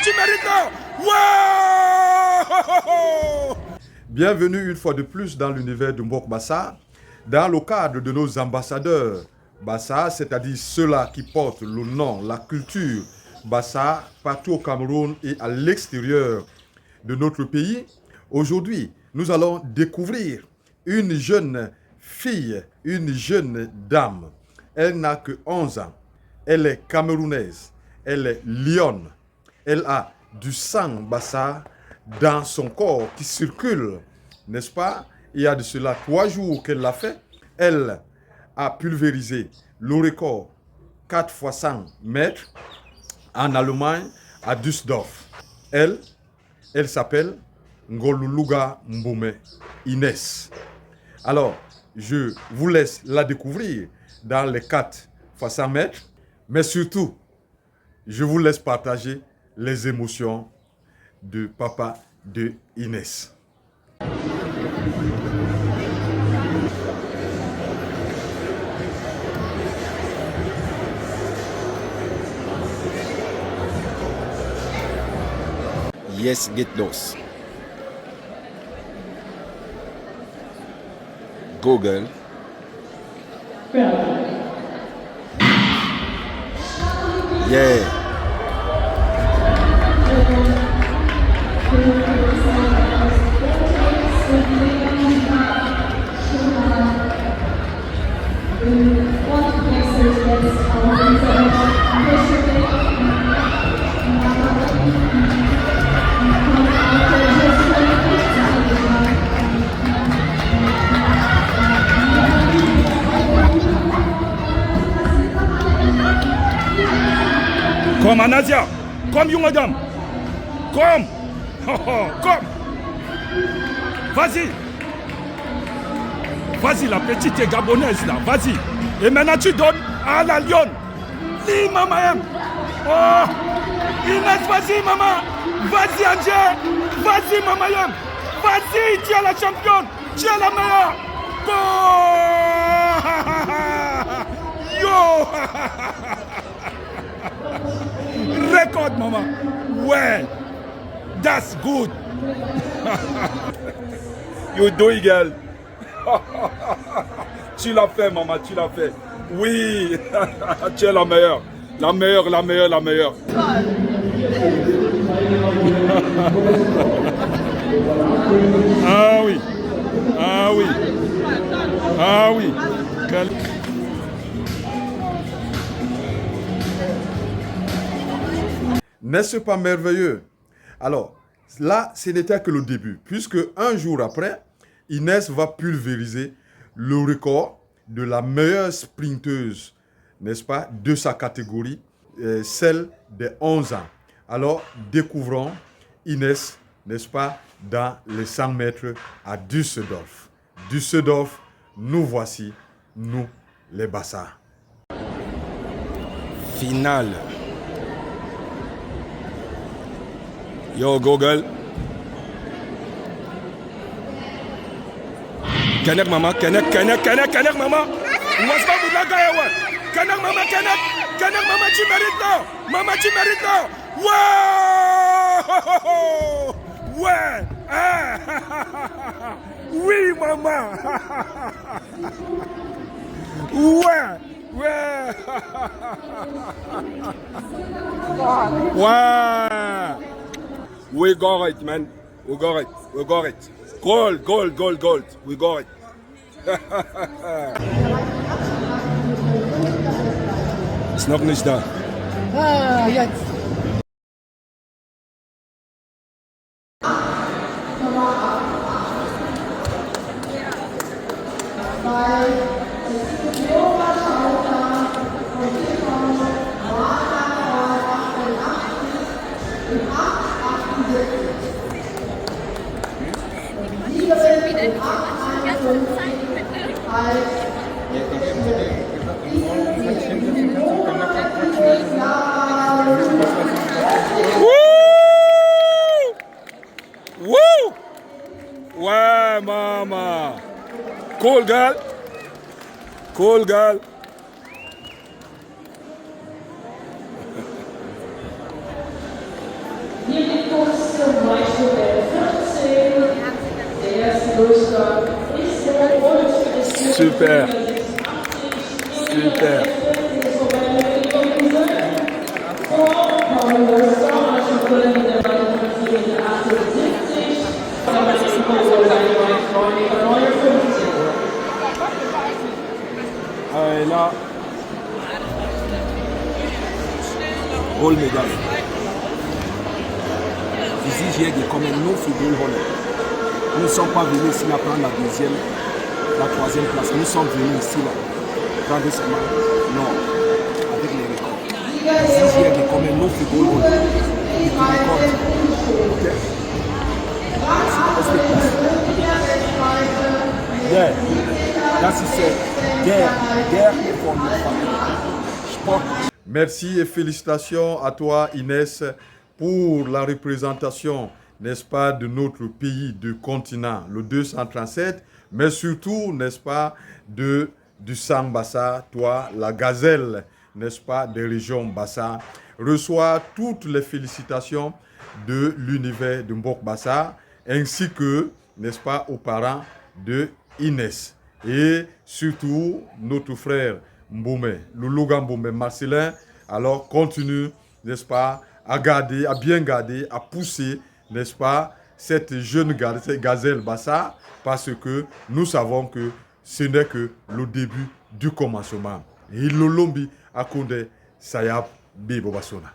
tu mérites. Wow! Bienvenue une fois de plus dans l'univers de Mbok Bassa, dans le cadre de nos ambassadeurs Bassa, c'est-à-dire ceux-là qui portent le nom, la culture Bassa partout au Cameroun et à l'extérieur de notre pays. Aujourd'hui, nous allons découvrir une jeune fille, une jeune dame. Elle n'a que 11 ans. Elle est camerounaise. Elle est lionne. Elle a du sang Bassa dans son corps qui circule, n'est-ce pas? Il y a de cela 3 jours qu'elle l'a fait. Elle a pulvérisé le record 4 fois 100 mètres en Allemagne à Düsseldorf. Elle s'appelle Ngoluluga Mboume Inès. Alors, je vous laisse la découvrir dans les 4 fois 100 mètres, mais surtout, je vous laisse partager les émotions de papa de Inès. Yes, get those. Google. Yeah. Comme Anasia, comme Young Adam, comme, comme, vas-y, vas-y la petite gabonaise là, vas-y, et maintenant tu donnes à la lionne, li maman, oh, Inès, vas-y maman, vas-y Angé, vas-y maman, vas-y, tu es la championne, tu es la meilleure, go, yo. Record, maman. Ouais. That's good. You do it, girl. Tu l'as fait, maman, tu l'as fait. Oui. Tu es la meilleure. La meilleure, la meilleure, la meilleure. Ah oui. Ah oui. Ah oui. N'est-ce pas merveilleux? Alors, là, ce n'était que le début, puisque un jour après, Inès va pulvériser le record de la meilleure sprinteuse, n'est-ce pas, de sa catégorie, celle des 11 ans. Alors, découvrons Inès, n'est-ce pas, dans les 100 mètres à Düsseldorf. Düsseldorf, nous voici, nous, les Bassa. Finale. Yo, Google. Kenek mama, kenek mama. Ouaspa vous la gagne, ouais. Kenek mama, tu mérites là. Maman, tu mérites là. Wow! Ouais. Ah. Oui, maman. Ouais. Ouais. Ouais. We got it, man. We got it. We got it. Gold, gold, gold, gold. We got it. Ist noch nicht da. Ah, jetzt. Woo! Ouais, maman. Cool girl. Cool girl. Super. Super. Et là, gold medal. Ici, j'ai comme un non football holland. Nous ne sommes pas venus ici là prendre la deuxième, la troisième place. Nous sommes venus ici là prendre seulement non avec les records. Ici, j'ai comme un non football holland. Et tu recordes. Ok. Yeah. Là, c'est guerre pour nos familles. Sport. Merci et félicitations à toi Inès pour la représentation, n'est-ce pas, de notre pays, du continent, le 237, mais surtout, n'est-ce pas, du Sang Bassa, toi, la gazelle, n'est-ce pas, des régions Bassa, reçoit toutes les félicitations de l'univers de Mbok Bassa, ainsi que, n'est-ce pas, aux parents de Inès. Et surtout, notre frère Mboumé, le Logan Mboumé Marcelin, alors continue, n'est-ce pas, à garder, à bien garder, à pousser, n'est-ce pas, cette jeune gazelle Bassa, parce que nous savons que ce n'est que le début du commencement. Et l'Olombi a Konde Sayab Bibo Basona.